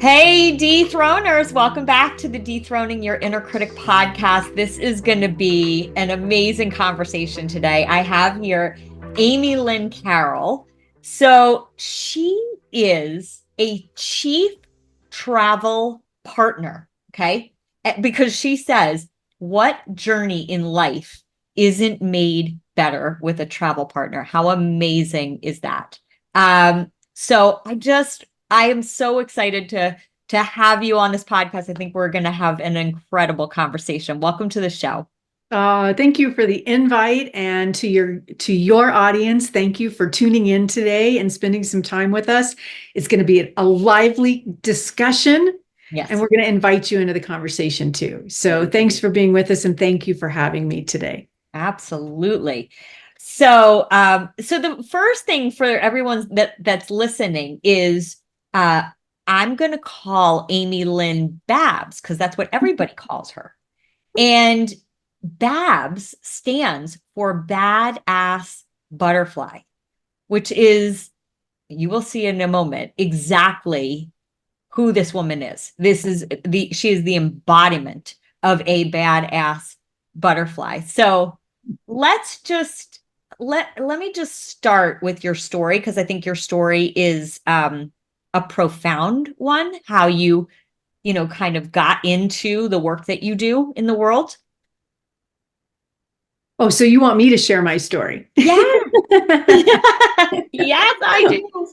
Hey, dethroners, welcome back to the Dethroning Your Inner Critic podcast. This is going to be an amazing conversation today. I have here Amilynne Carroll. So she is a chief travel partner, okay? Because she says, what journey in life isn't made better with a travel partner? How amazing is that? So I am so excited to have you on this podcast. I think we're going to have an incredible conversation. Welcome to the show. Thank you for the invite, and to your audience, thank you for tuning in today and spending some time with us. It's going to be a lively discussion, yes, and we're going to invite you into the conversation too. So thanks for being with us, and thank you for having me today. Absolutely. So the first thing for everyone that's listening is I'm going to call Amilynne Babs because that's what everybody calls her. And Babs stands for badass butterfly, which is, you will see in a moment, exactly who this woman is. She is the embodiment of a badass butterfly. So let me just start with your story, because I think your story is a profound one, how you kind of got into the work that you do in the world. Oh, so you want me to share my story? Yeah. Yes, I do.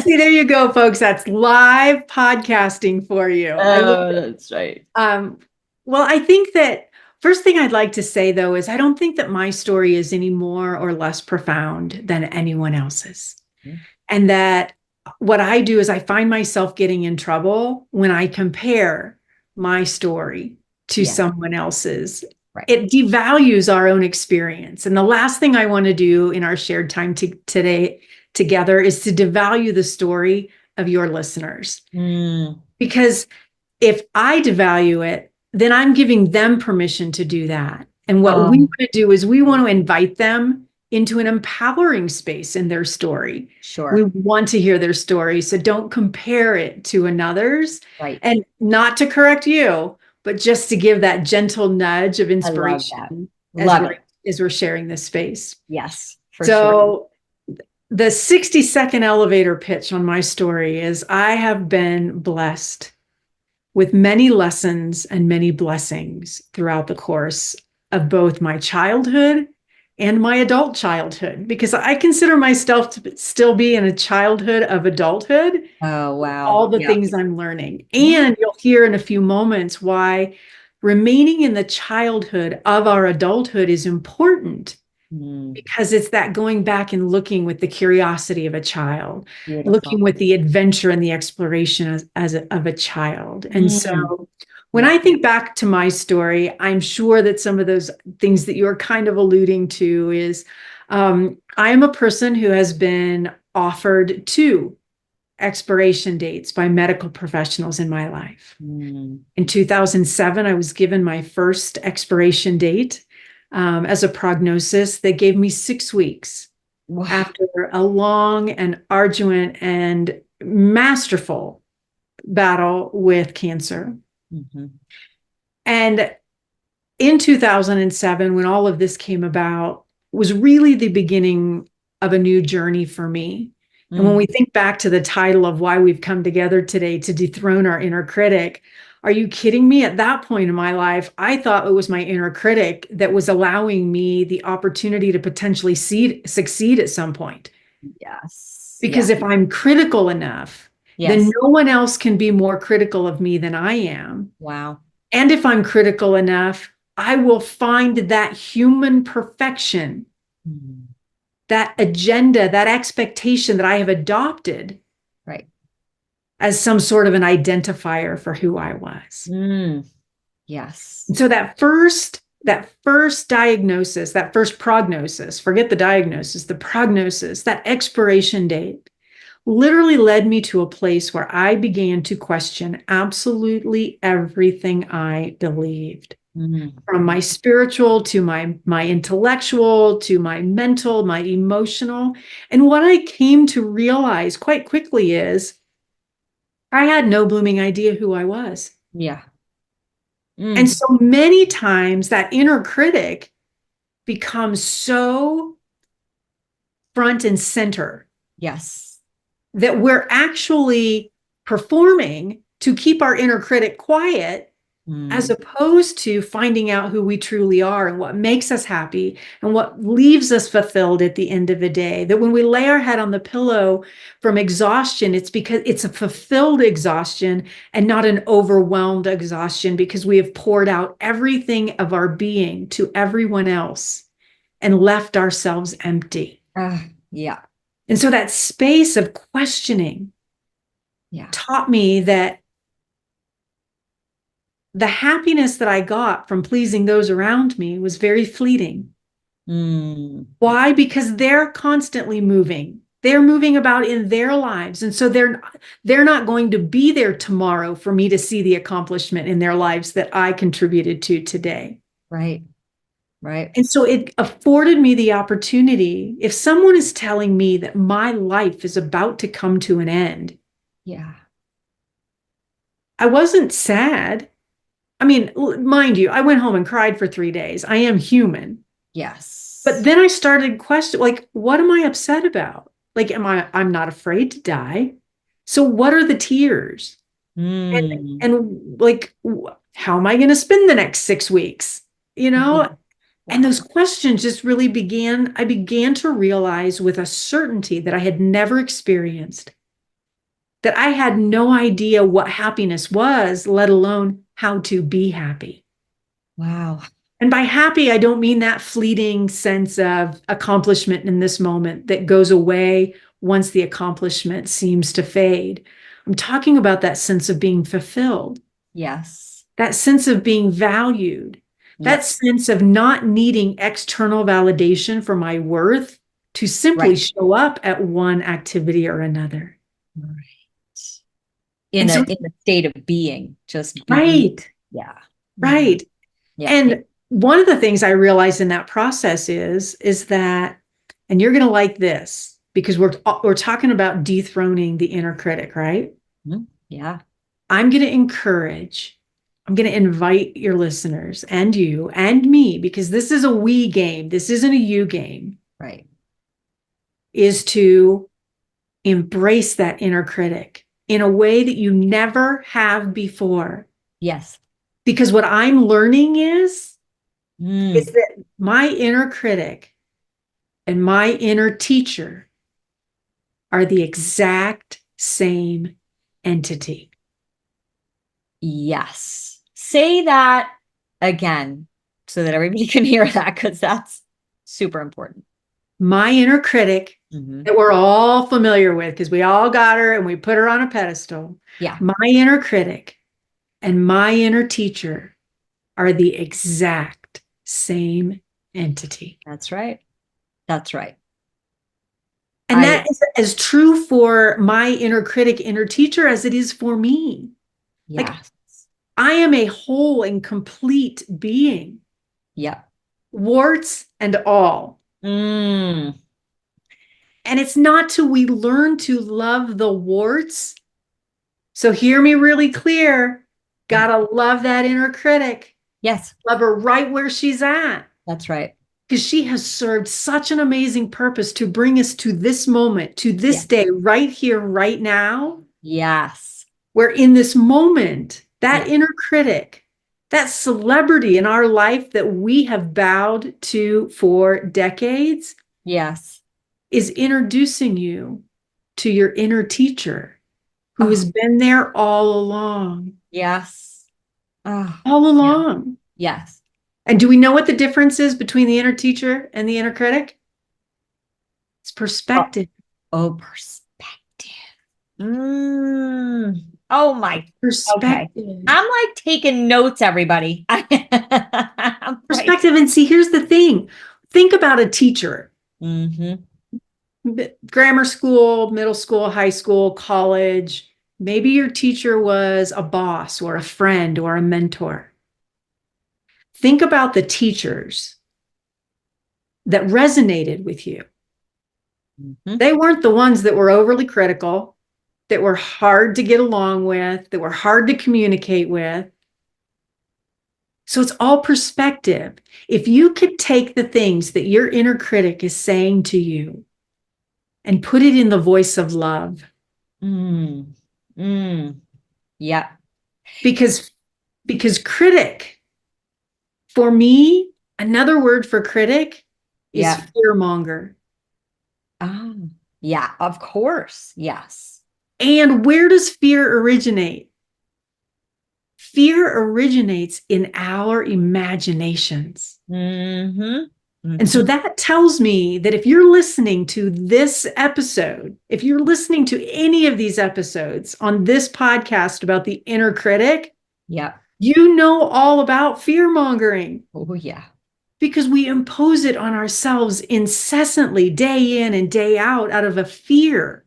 See, there you go, folks. That's live podcasting for you. Oh, that's right. Well, I think that first thing I'd like to say, though, is I don't think that my story is any more or less profound than anyone else's. Mm-hmm. And that what I do is I find myself getting in trouble when I compare my story to someone else's. Right. It devalues our own experience. And the last thing I want to do in our shared time today together is to devalue the story of your listeners. Because if I devalue it, then I'm giving them permission to do that. And what we want to do is we want to invite them into an empowering space in their story. Sure. We want to hear their story. So don't compare it to another's. Right. And not to correct you, but just to give that gentle nudge of inspiration as we're sharing this space. Yes, for sure. The 60-second elevator pitch on my story is I have been blessed with many lessons and many blessings throughout the course of both my childhood and my adult childhood, because I consider myself to still be in a childhood of adulthood. Oh, wow. All the things I'm learning. And you'll hear in a few moments why remaining in the childhood of our adulthood is important. Because it's that going back and looking with the curiosity of a child, looking with the adventure and the exploration of a child. And so when I think back to my story, I'm sure that some of those things that you're kind of alluding to is I am a person who has been offered 2 expiration dates by medical professionals in my life. In 2007, I was given my first expiration date as a prognosis. They gave me 6 weeks after a long and arduous and masterful battle with cancer. And in 2007, when all of this came about, was really the beginning of a new journey for me. And when we think back to the title of why we've come together today to dethrone our inner critic, are you kidding me? At that point in my life, I thought it was my inner critic that was allowing me the opportunity to potentially succeed at some point. Yes. Because if I'm critical enough, then no one else can be more critical of me than I am. Wow. And if I'm critical enough, I will find that human perfection, that agenda, that expectation that I have adopted as some sort of an identifier for who I was. Yes. So that first diagnosis, that first prognosis, forget the diagnosis, the prognosis, that expiration date literally led me to a place where I began to question absolutely everything I believed. from my spiritual to my intellectual to my mental, my emotional. And what I came to realize quite quickly is I had no blooming idea who I was. Yeah. And so many times that inner critic becomes so front and center. Yes. That we're actually performing to keep our inner critic quiet, as opposed to finding out who we truly are and what makes us happy and what leaves us fulfilled at the end of the day. That when we lay our head on the pillow from exhaustion, it's because it's a fulfilled exhaustion and not an overwhelmed exhaustion, because we have poured out everything of our being to everyone else and left ourselves empty. Yeah. And so that space of questioning taught me that the happiness that I got from pleasing those around me was very fleeting. Why? Because they're constantly moving. They're moving about in their lives. And so they're not going to be there tomorrow for me to see the accomplishment in their lives that I contributed to today. Right. Right. And so it afforded me the opportunity. If someone is telling me that my life is about to come to an end, I wasn't sad. I mean, mind you, I went home and cried for 3 days. I am human. Yes. But then I started questioning, like, what am I upset about? Like, I'm not afraid to die. So what are the tears? And like, how am I going to spend the next 6 weeks? You know? And those questions just really I began to realize with a certainty that I had never experienced, that I had no idea what happiness was, let alone how to be happy. Wow. And by happy, I don't mean that fleeting sense of accomplishment in this moment that goes away once the accomplishment seems to fade. I'm talking about that sense of being fulfilled. Yes. That sense of being valued. That sense of not needing external validation for my worth to simply show up at one activity or another. Right. In a state of being, just being. Right. Yeah. Right. Yeah. And one of the things I realized in that process is that, and you're going to like this, because we're talking about dethroning the inner critic, right? Yeah. I'm going to invite your listeners and you and me, because this is a we game. This isn't a you game. Right. Is to embrace that inner critic in a way that you never have before. Yes. Because what I'm learning is that my inner critic and my inner teacher are the exact same entity. Yes. Say that again so that everybody can hear that, because that's super important. My inner critic that we're all familiar with, because we all got her and we put her on a pedestal. Yeah. My inner critic and my inner teacher are the exact same entity. That's right. That's right. And that is as true for my inner critic, inner teacher, as it is for me. Yes. Like, I am a whole and complete being. Yeah. Warts and all. And it's not till we learn to love the warts. So hear me really clear. Gotta love that inner critic. Yes. Love her right where she's at. That's right. Because she has served such an amazing purpose to bring us to this moment, to this day, right here, right now. Yes. Where in this moment, that inner critic, that celebrity in our life that we have bowed to for decades, yes, is introducing you to your inner teacher who has been there all along. Yes. All along. Yes. And do we know what the difference is between the inner teacher and the inner critic? It's perspective. Perspective. Oh my perspective. Okay. I'm like taking notes, everybody. Perspective. And see, here's the thing. Think about a teacher. Grammar school, middle school, high school, college. Maybe your teacher was a boss or a friend or a mentor. think about the teachers that resonated with you. Mm-hmm. They weren't the ones that were overly critical, that were hard to get along with, that were hard to communicate with. So it's all perspective. If you could take the things that your inner critic is saying to you and put it in the voice of love. Yeah. Because critic, for me, another word for critic is fearmonger. Yeah, of course. Yes. And where does fear originate? Fear originates in our imaginations. Mm-hmm. Mm-hmm. And so that tells me that if you're listening to this episode, if you're listening to any of these episodes on this podcast about the inner critic, you know all about fear mongering. Oh, yeah. Because we impose it on ourselves incessantly, day in and day out of a fear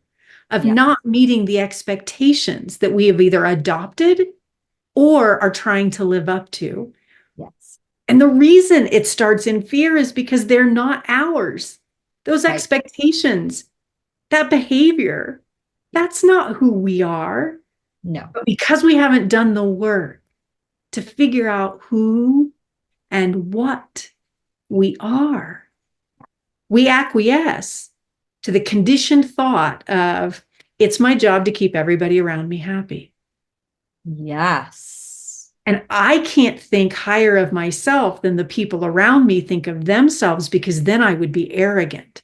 of not meeting the expectations that we have either adopted or are trying to live up to. Yes. And the reason it starts in fear is because they're not ours. Those expectations, that behavior, that's not who we are. No. But because we haven't done the work to figure out who and what we are, we acquiesce to the conditioned thought of, it's my job to keep everybody around me happy. Yes. And I can't think higher of myself than the people around me think of themselves, because then I would be arrogant.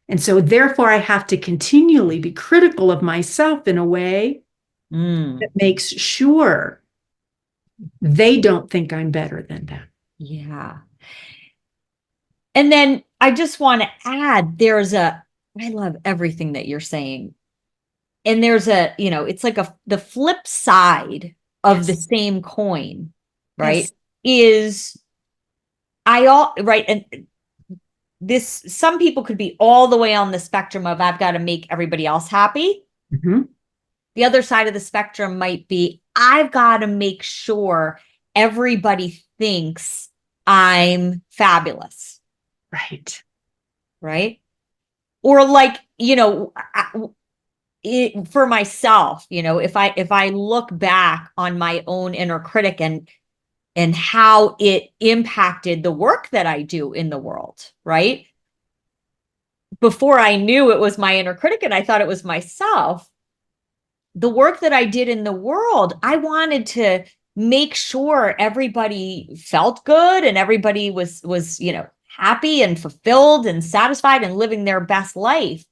And so therefore I have to continually be critical of myself in a way that makes sure they don't think I'm better than them. Yeah. And then I just want to add, I love everything that you're saying. And there's it's like the flip side of the same coin, right? Is and some people could be all the way on the spectrum of, I've got to make everybody else happy. Mm-hmm. The other side of the spectrum might be, I've got to make sure everybody thinks I'm fabulous. Right. Right. Or for myself, if I look back on my own inner critic and how it impacted the work that I do in the world, right? Before I knew it was my inner critic and I thought it was myself, the work that I did in the world, I wanted to make sure everybody felt good and everybody was happy and fulfilled and satisfied and living their best life.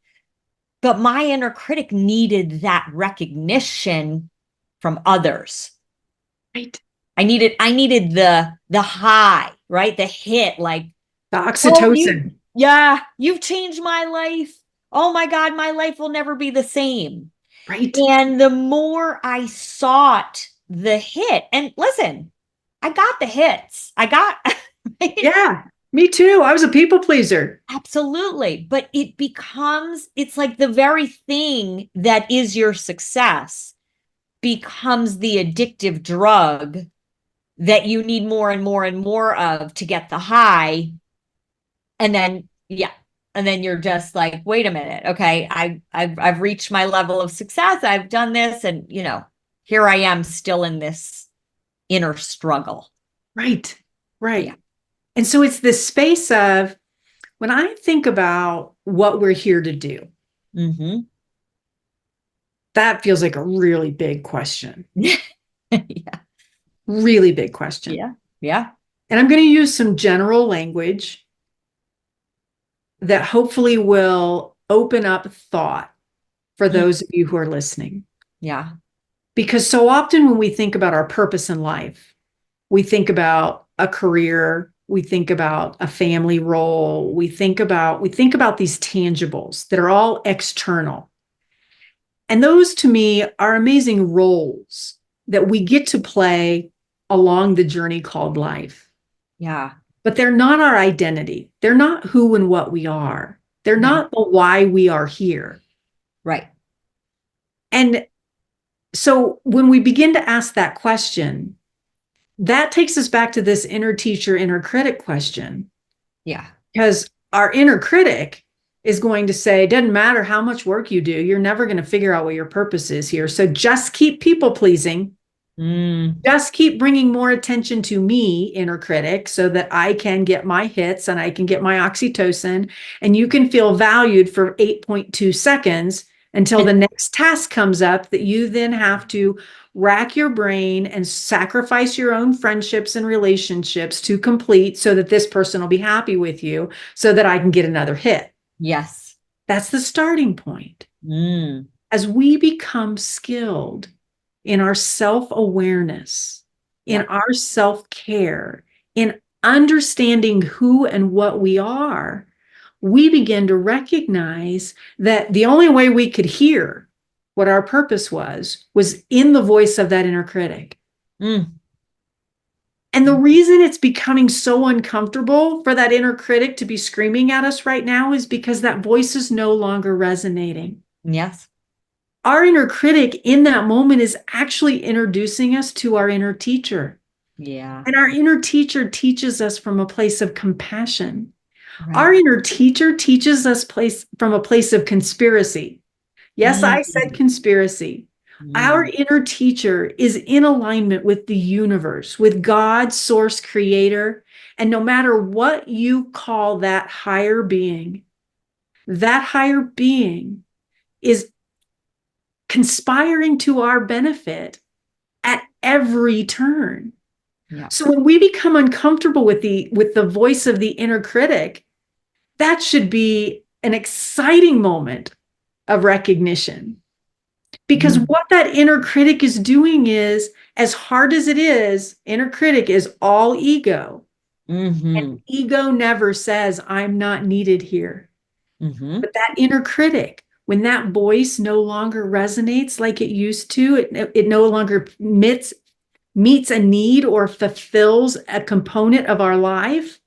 But my inner critic needed that recognition from others. Right. I needed the high, right? The hit, like the oxytocin. You've changed my life. Oh my God, my life will never be the same. Right. And the more I sought the hit, and listen, I got the hits. Yeah, me too. I was a people pleaser. Absolutely. But it's like the very thing that is your success becomes the addictive drug that you need more and more and more of to get the high. And then, and then you're just like, wait a minute. Okay. I've reached my level of success. I've done this. And, here I am still in this inner struggle. Right. Right. Yeah. And so it's this space of, when I think about what we're here to do, that feels like a really big question. Yeah. Really big question. Yeah. Yeah. And I'm going to use some general language that hopefully will open up thought for those of you who are listening. Yeah. Because so often when we think about our purpose in life, we think about a career, we think about a family role, we think about these tangibles that are all external. And those to me are amazing roles that we get to play along the journey called life. Yeah. But they're not our identity. They're not who and what we are. They're not the why we are here. Right. And so when we begin to ask that question, that takes us back to this inner teacher, inner critic question. Yeah. Because our inner critic is going to say, doesn't matter how much work you do, you're never going to figure out what your purpose is here. So just keep people pleasing. Just keep bringing more attention to me, inner critic, so that I can get my hits and I can get my oxytocin, and you can feel valued for 8.2 seconds until the next task comes up that you then have to rack your brain and sacrifice your own friendships and relationships to complete so that this person will be happy with you so that I can get another hit. Yes. That's the starting point. As we become skilled in our self-awareness, in our self-care, in understanding who and what we are, we begin to recognize that the only way we could hear what our purpose was in the voice of that inner critic. And the reason it's becoming so uncomfortable for that inner critic to be screaming at us right now is because that voice is no longer resonating. Yes. Our inner critic in that moment is actually introducing us to our inner teacher. Yeah. And our inner teacher teaches us from a place of compassion. Right. Our inner teacher teaches us from a place of conspiracy. Yes, I said conspiracy. Our inner teacher is in alignment with the universe, with God, source, creator. And no matter what you call that higher being is conspiring to our benefit at every turn. Yeah. So when we become uncomfortable with the voice of the inner critic, that should be an exciting moment of recognition. Because what that inner critic is doing is, as hard as it is, inner critic is all ego. And ego never says, I'm not needed here. But that inner critic, when that voice no longer resonates like it used to, it no longer meets a need or fulfills a component of our life,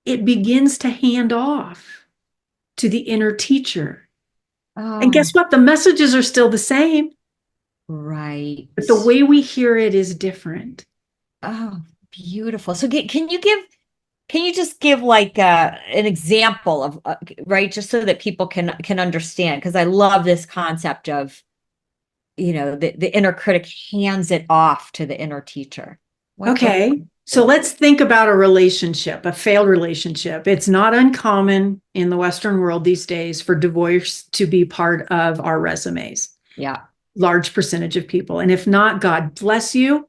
it begins to hand off to the inner teacher. And guess what? The messages are still the same. Right. But the way we hear it is different. Oh, beautiful. So can you just give like an example of right, just so that people can understand? Because I love this concept of, the inner critic hands it off to the inner teacher. Okay. So let's think about a relationship, a failed relationship. It's not uncommon in the Western world these days for divorce to be part of our resumes. Yeah. Large percentage of people. And if not, God bless you.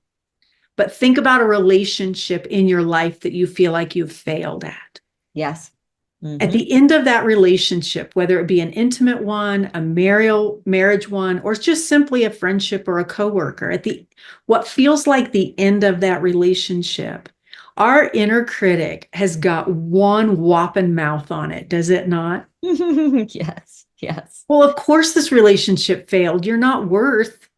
But think about a relationship in your life that you feel like you've failed at. Yes. At the end of that relationship, whether it be an intimate one, a marriage one, or just simply a friendship or a coworker, what feels like the end of that relationship, our inner critic has got one whopping mouth on it, does it not? Yes. Yes. Well, of course this relationship failed. You're not worth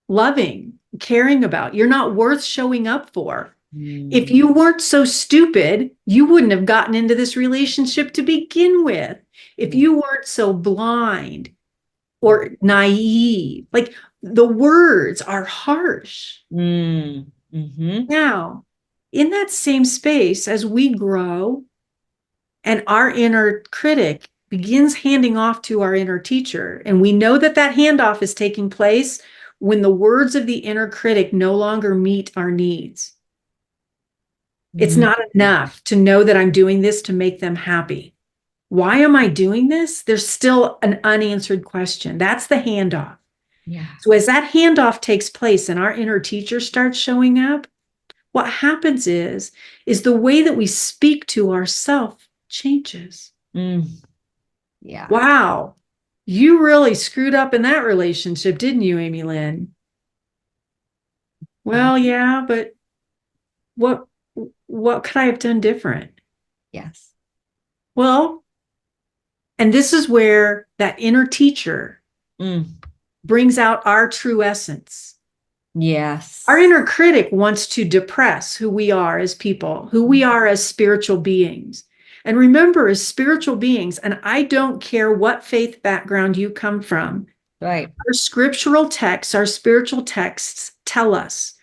loving, caring about. You're not worth showing up for. If you weren't so stupid, you wouldn't have gotten into this relationship to begin with. If you weren't so blind or naive, like the words are harsh. Now, in that same space, as we grow and our inner critic begins handing off to our inner teacher, and we know that handoff is taking place when the words of the inner critic no longer meet our needs. It's not enough to know that I'm doing this to make them happy. Why am I doing this? There's still an unanswered question. That's the handoff. Yeah. So as that handoff takes place and our inner teacher starts showing up, what happens is the way that we speak to ourselves changes. Yeah. Wow. You really screwed up in that relationship, didn't you, Amilynne? Well, yeah, but what could I have done different? Yes. Well, and this is where that inner teacher brings out our true essence. Yes. Our inner critic wants to depress who we are as people, who we are as spiritual beings. And remember, as spiritual beings, and I don't care what faith background you come from, right? Our scriptural texts, our spiritual texts tell us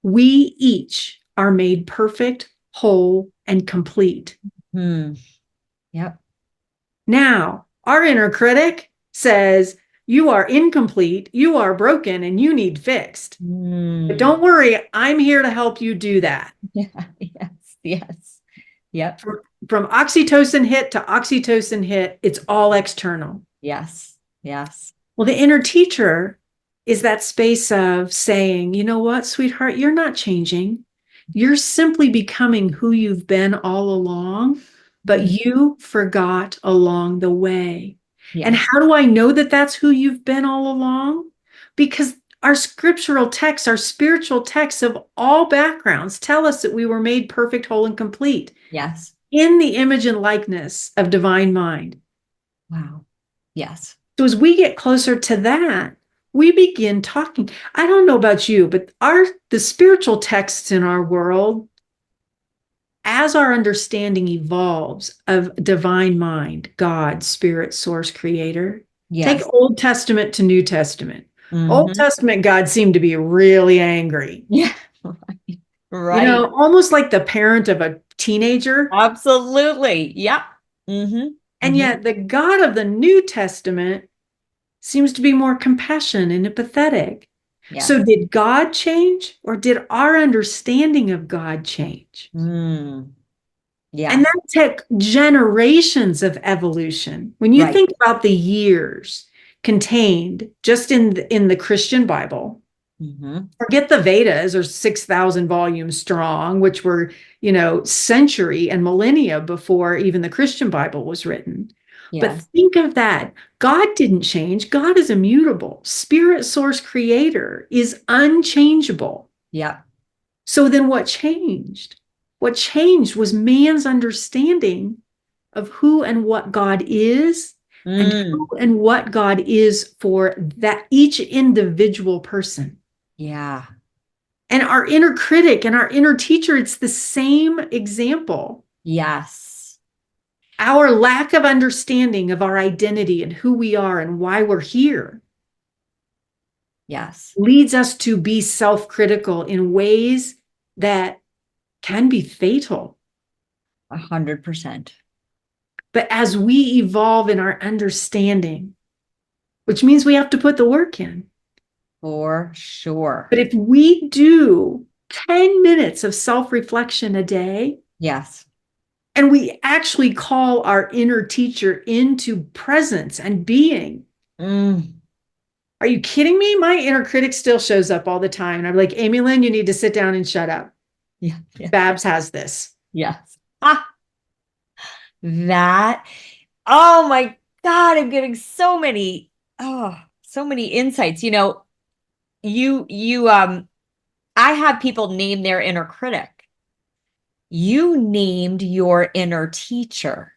We each are made perfect, whole, and complete. Yep. Now, our inner critic says, you are incomplete, you are broken, and you need fixed. But don't worry, I'm here to help you do that. Yeah. Yes. Yes. Yep. From oxytocin hit to oxytocin hit, it's all external. Yes. Yes. Well, the inner teacher is that space of saying, you know what, sweetheart, you're not changing. You're simply becoming who you've been all along, but you forgot along the way. Yes. And how do I know that that's who you've been all along? Because our scriptural texts, our spiritual texts of all backgrounds tell us that we were made perfect, whole, and complete. Yes. In the image and likeness of divine mind. Wow. Yes. So as we get closer to that, we begin talking. I don't know about you, but the spiritual texts in our world, as our understanding evolves of divine mind, God, spirit, source, creator, take Old Testament to New Testament. Old Testament God seemed to be really angry. Yeah. Right. Right. You know, almost like the parent of a teenager. Absolutely. Yep. And yet the God of the New Testament seems to be more compassionate and empathetic. Yes. So did God change, or did our understanding of God change? Yeah. And that took generations of evolution. When you think about the years contained just in the Christian Bible, forget the Vedas, are 6,000 volumes strong, which were, century and millennia before even the Christian Bible was written. But think of that. God didn't change. God is immutable. Spirit, source, creator is unchangeable. Yeah. So then what changed? What changed was man's understanding of who and what God is and who and what God is for that each individual person. Yeah. And our inner critic and our inner teacher, it's the same example. Yes. Our lack of understanding of our identity and who we are and why we're here. Yes. Leads us to be self-critical in ways that can be fatal. 100%. But as we evolve in our understanding, which means we have to put the work in. For sure. But if we do 10 minutes of self-reflection a day. Yes. And we actually call our inner teacher into presence and being. Are you kidding me? My inner critic still shows up all the time. And I'm like, Amilynne, you need to sit down and shut up. Yeah. Babs has this. Yes. That, oh my God, I'm getting so many insights. I have people name their inner critic. You named your inner teacher.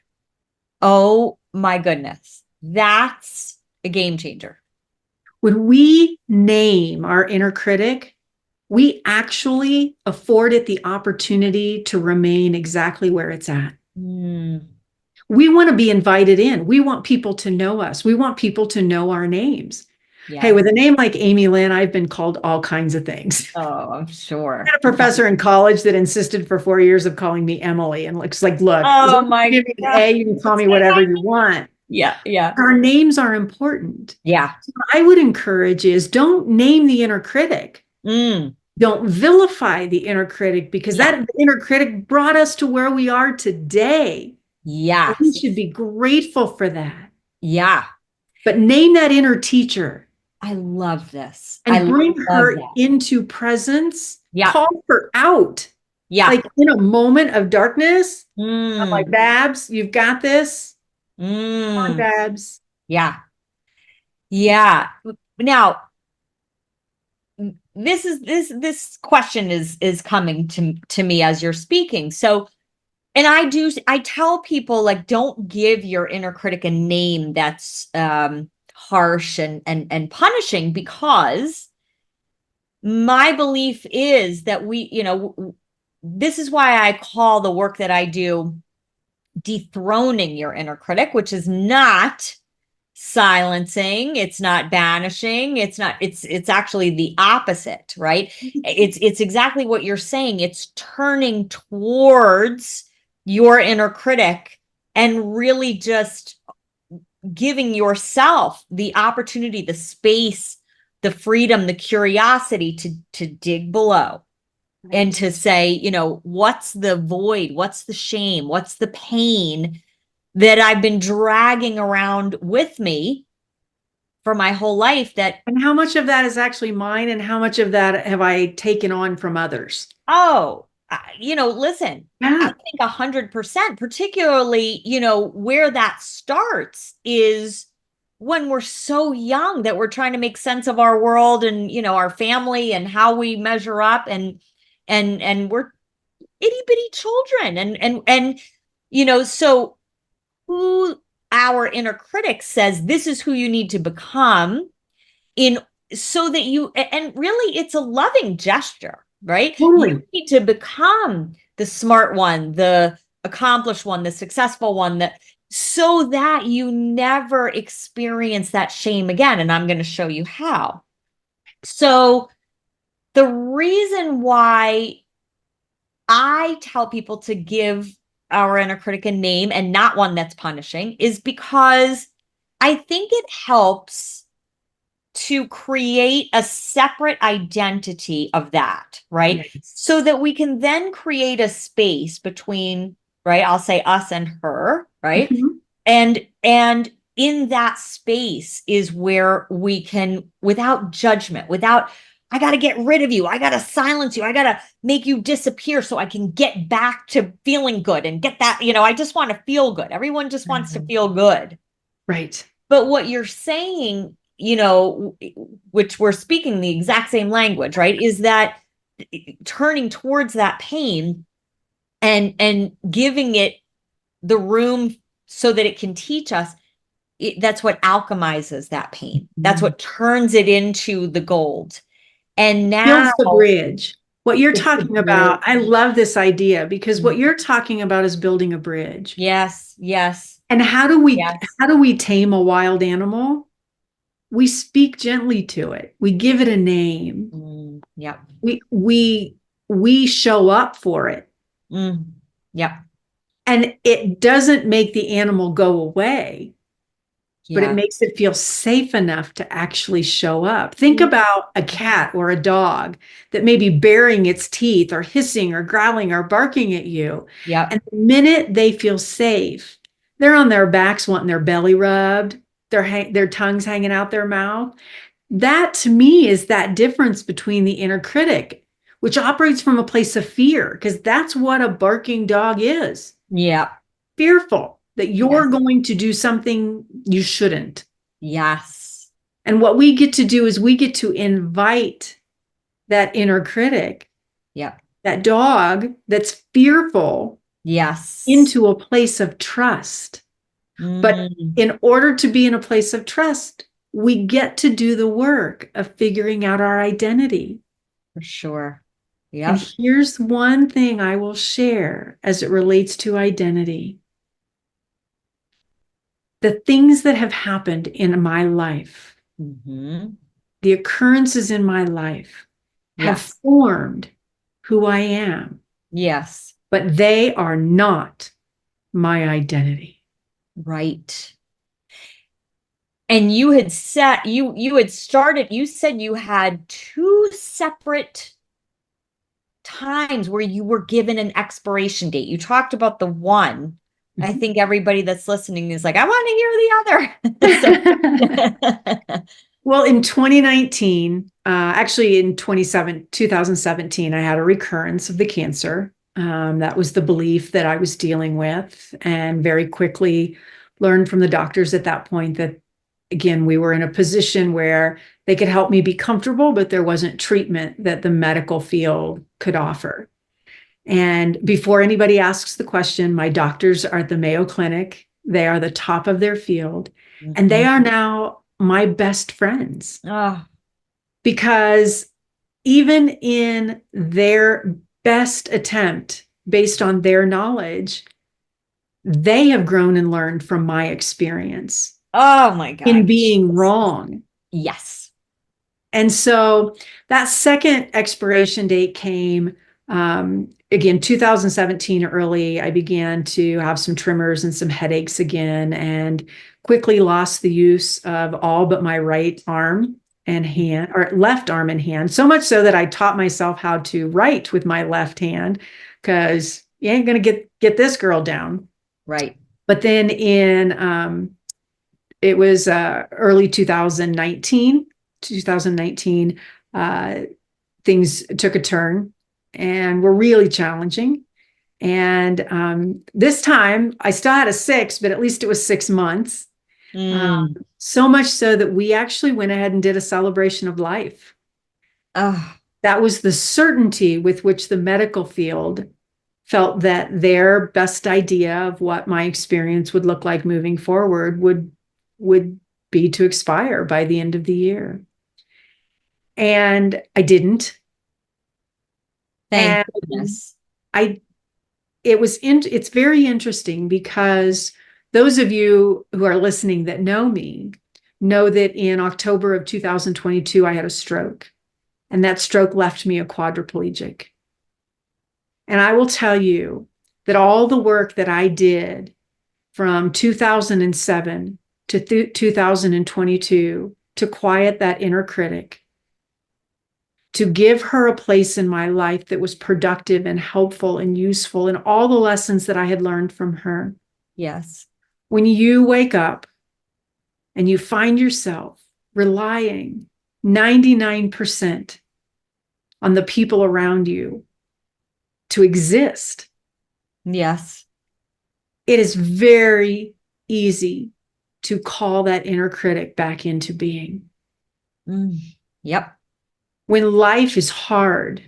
Oh my goodness. That's a game changer. When we name our inner critic, we actually afford it the opportunity to remain exactly where it's at. We want to be invited in. We want people to know us. We want people to know our names. Yes. Hey, with a name like Amilynne, I've been called all kinds of things. Oh, I'm sure. I had a professor in college that insisted for 4 years of calling me Emily, and looks like, look, oh my God, you can call me whatever you want. Yeah, yeah. Our names are important. Yeah. So what I would encourage is don't name the inner critic. Don't vilify the inner critic, because that inner critic brought us to where we are today. Yeah. We should be grateful for that. Yeah. But name that inner teacher. I love this. And bring her into presence. Yeah. Call her out. Yeah. Like in a moment of darkness. I'm like, Babs, you've got this. Come on, Babs. Yeah. Yeah. Now, this question is coming to me as you're speaking. So, and I tell people, like, don't give your inner critic a name that's harsh and punishing, because my belief is that this is why I call the work that I do dethroning your inner critic, which is not silencing, it's not banishing, it's actually the opposite, right? It's exactly what you're saying. It's turning towards your inner critic and really just giving yourself the opportunity, the space, the freedom, the curiosity to dig below. Right. And to say, you know, what's the void? What's the shame? What's the pain that I've been dragging around with me for my whole life? And how much of that is actually mine, and how much of that have I taken on from others? You know, listen, yeah. I think 100%, particularly, you know, where that starts is when we're so young that we're trying to make sense of our world and, you know, our family and how we measure up, and we're itty bitty children, and you know, so who our inner critic says this is who you need to become, in so that you, and really it's a loving gesture, right? Totally. You need to become the smart one, the accomplished one, the successful one, that so that you never experience that shame again. And I'm going to show you how. So the reason why I tell people to give our inner critic a name and not one that's punishing is because I think it helps to create a separate identity of that, right? Yes. So that we can then create a space between, right? I'll say us and her, right? Mm-hmm. And in that space is where we can, without judgment, without, I got to get rid of you, I got to silence you, I got to make you disappear so I can get back to feeling good and get that, you know, I just want to feel good. Everyone just wants to feel good. Right. But what you're saying, you know, which we're speaking the exact same language, right, is that turning towards that pain and giving it the room so that it can teach us, that's what alchemizes that pain. That's what turns it into the gold. And now builds the bridge. What you're talking about, I love this idea, because what you're talking about is building a bridge. Yes, yes. And how do we tame a wild animal? We speak gently to it. We give it a name. Yep. We show up for it. Yep. And it doesn't make the animal go away, but it makes it feel safe enough to actually show up. Think about a cat or a dog that may be baring its teeth or hissing or growling or barking at you. Yeah. And the minute they feel safe, they're on their backs wanting their belly rubbed, their tongues hanging out their mouth. That to me is that difference between the inner critic, which operates from a place of fear, because that's what a barking dog is. Yeah. Fearful that you're going to do something you shouldn't. Yes. And what we get to do is we get to invite that inner critic, that dog that's fearful, into a place of trust. But in order to be in a place of trust, we get to do the work of figuring out our identity. For sure. Yeah. And here's one thing I will share as it relates to identity. The things that have happened in my life, the occurrences in my life have formed who I am. Yes. But they are not my identity. Right. And you had said, you had started, you said you had 2 separate times where you were given an expiration date. You talked about the one. I think everybody that's listening is like, I want to hear the other. Well, in 2019, actually in 2017, I had a recurrence of the cancer. That was the belief that I was dealing with, and very quickly learned from the doctors at that point that, again, we were in a position where they could help me be comfortable, but there wasn't treatment that the medical field could offer. And before anybody asks the question, my doctors are at the Mayo Clinic. They are the top of their field, and they are now my best friends. Because even in their best attempt, based on their knowledge, they have grown and learned from my experience. Oh my God. in being wrong. Yes. And so that second expiration date came, again, 2017 early. I began to have some tremors and some headaches again, and quickly lost the use of all but my right arm and hand, or left arm and hand. So much so that I taught myself how to write with my left hand, because you ain't gonna get this girl down. Right. But then it was early 2019, things took a turn and were really challenging. And this time I still had a 6, but at least it was 6 months. So much so that we actually went ahead and did a celebration of life. Oh, That was the certainty with which the medical field felt that their best idea of what my experience would look like moving forward would be to expire by the end of the year. And I didn't. thank And goodness. it's very interesting, because those of you who are listening that know me know that in October of 2022, I had a stroke, and that stroke left me a quadriplegic. And I will tell you that all the work that I did from 2007 to 2022 to quiet that inner critic, to give her a place in my life that was productive and helpful and useful, and all the lessons that I had learned from her. Yes. When you wake up and you find yourself relying 99% on the people around you to exist, Yes. it is very easy to call that inner critic back into being. Yep. When life is hard,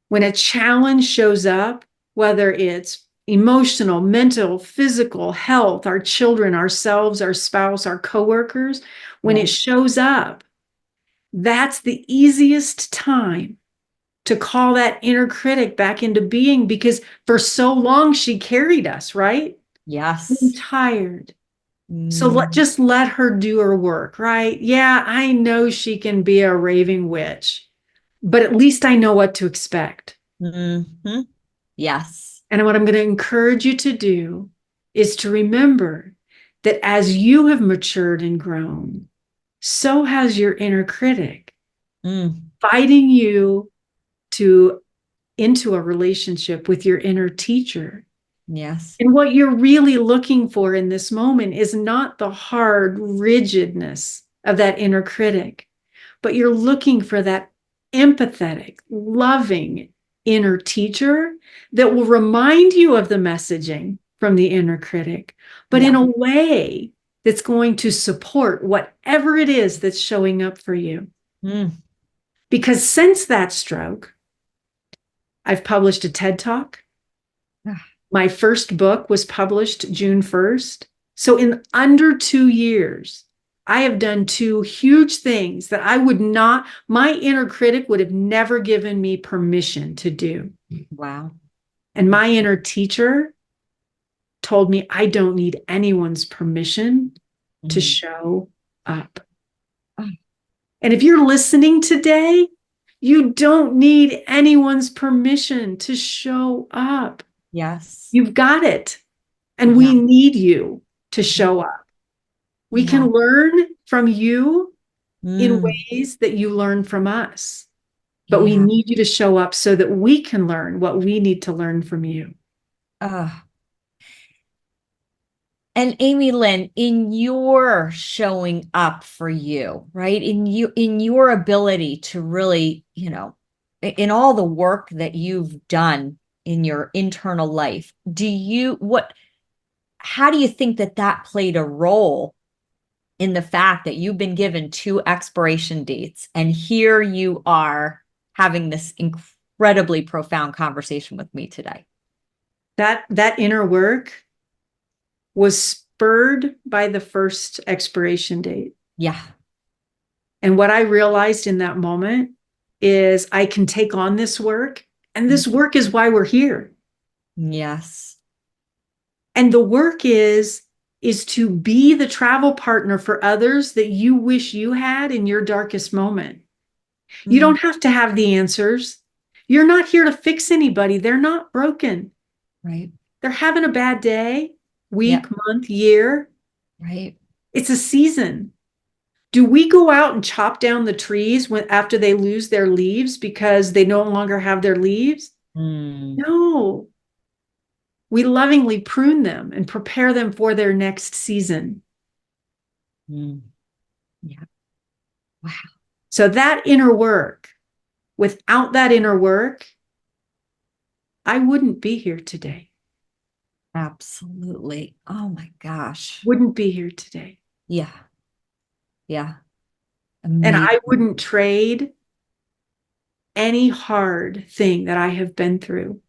when a challenge shows up, whether it's emotional, mental, physical, health, our children, ourselves, our spouse, our coworkers, when it shows up, that's the easiest time to call that inner critic back into being, because for so long she carried us, right? Yes. I'm tired. So just let her do her work, right? Yeah, I know she can be a raving witch, but at least I know what to expect. Yes. And what I'm going to encourage you to do is to remember that as you have matured and grown, so has your inner critic, fighting you into a relationship with your inner teacher. Yes. And what you're really looking for in this moment is not the hard rigidness of that inner critic, but you're looking for that empathetic, loving inner teacher that will remind you of the messaging from the inner critic, but in a way that's going to support whatever it is that's showing up for you. Because since that stroke, I've published a TED Talk. My first book was published June 1st. So in under 2 years, I have done 2 huge things that my inner critic would have never given me permission to do. Wow. And my inner teacher told me I don't need anyone's permission to show up. And if you're listening today, you don't need anyone's permission to show up. Yes. You've got it. And we need you to show up. We can learn from you in ways that you learn from us. But we need you to show up so that we can learn what we need to learn from you. And Amilynne, in your showing up for you, right? In your ability to really, in all the work that you've done in your internal life, how do you think that played a role in the fact that you've been given 2 expiration dates, and here you are having this incredibly profound conversation with me today? That inner work was spurred by the first expiration date. Yeah. And what I realized in that moment is I can take on this work, and this work is why we're here. Yes. And the work is is to be the travel partner for others that you wish you had in your darkest moment. You don't have to have the answers. You're not here to fix anybody. They're not broken. Right. They're having a bad day, week, Yeah. month, year. Right. It's a season. Do we go out and chop down the trees after they lose their leaves because they no longer have their leaves? No. We lovingly prune them and prepare them for their next season. Yeah. Wow. So that inner work, without that inner work, I wouldn't be here today. Absolutely. Oh my gosh. Wouldn't be here today. Yeah. Yeah. And Amazing. I wouldn't trade any hard thing that I have been through.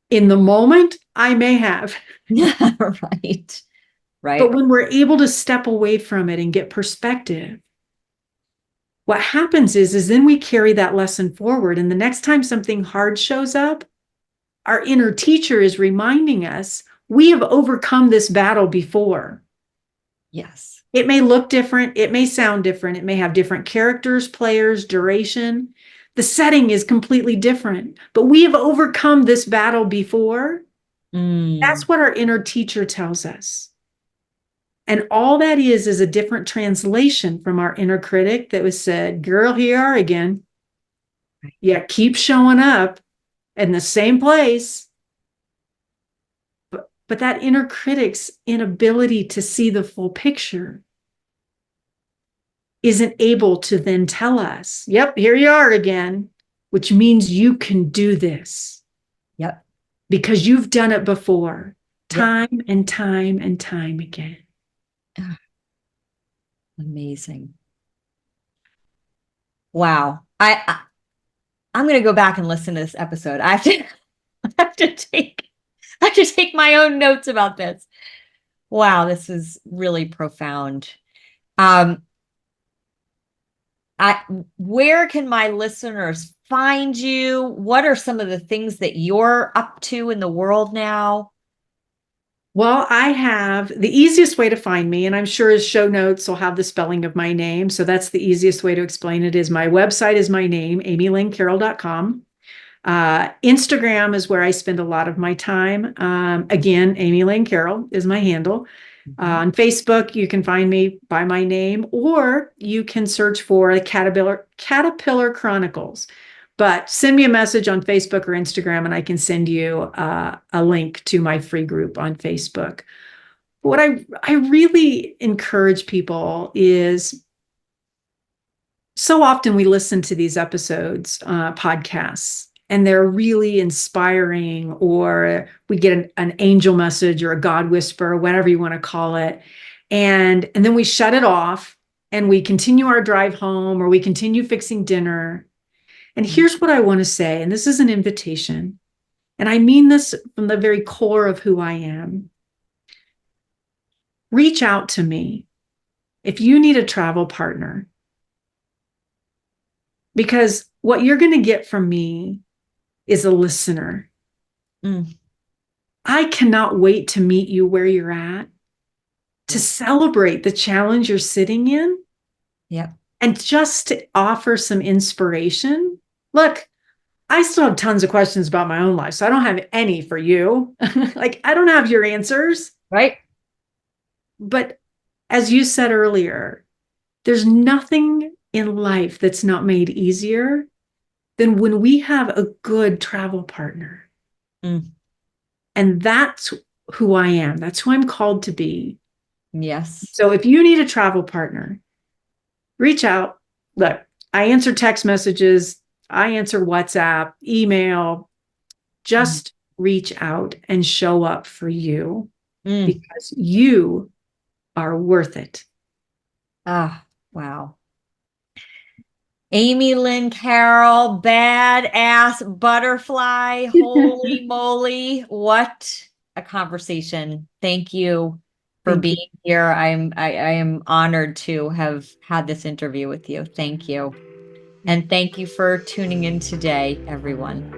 In the moment, I may have. Right. Right. But when we're able to step away from it and get perspective, what happens is then we carry that lesson forward. And the next time something hard shows up, our inner teacher is reminding us, we have overcome this battle before. Yes. It may look different. It may sound different. It may have different characters, players, duration. The setting is completely different, but we have overcome this battle before. That's what our inner teacher tells us. And all that is a different translation from our inner critic that was said, girl, here you are again. Yeah, keep showing up in the same place. But that inner critic's inability to see the full picture isn't able to then tell us, yep, here you are again, which means you can do this. Yep. Because you've done it before, time and time and time again. Amazing. Wow. I'm going to go back and listen to this episode. I have to take my own notes about this. Wow, this is really profound. Where can my listeners find you? What are some of the things that you're up to in the world now? Well, I have the easiest way to find me, and I'm sure his show notes will have the spelling of my name. So that's the easiest way to explain it is my website is my name, amylynnecarroll.com. Instagram is where I spend a lot of my time. Again, Amilynne Carroll is my handle. On Facebook, you can find me by my name, or you can search for the Caterpillar Chronicles. But send me a message on Facebook or Instagram, and I can send you a link to my free group on Facebook. What I really encourage people is so often we listen to these episodes, podcasts, and they're really inspiring, or we get an angel message or a God whisper, whatever you want to call it. And then we shut it off and we continue our drive home, or we continue fixing dinner. And here's what I want to say, and this is an invitation, and I mean this from the very core of who I am. Reach out to me if you need a travel partner, because what you're going to get from me is a listener. I cannot wait to meet you where you're at, to celebrate the challenge you're sitting in. Yep. And just to offer some inspiration. Look, I still have tons of questions about my own life, so I don't have any for you. Like, I don't have your answers. Right. But as you said earlier, there's nothing in life that's not made easier than when we have a good travel partner. And that's who I am. That's who I'm called to be. Yes. So if you need a travel partner, reach out. Look, I answer text messages. I answer WhatsApp, email. Just reach out and show up for you because you are worth it. Wow. Amilynne Carroll, badass butterfly. Holy moly. What a conversation. Thank you for being here. I am honored to have had this interview with you. Thank you. And thank you for tuning in today, everyone.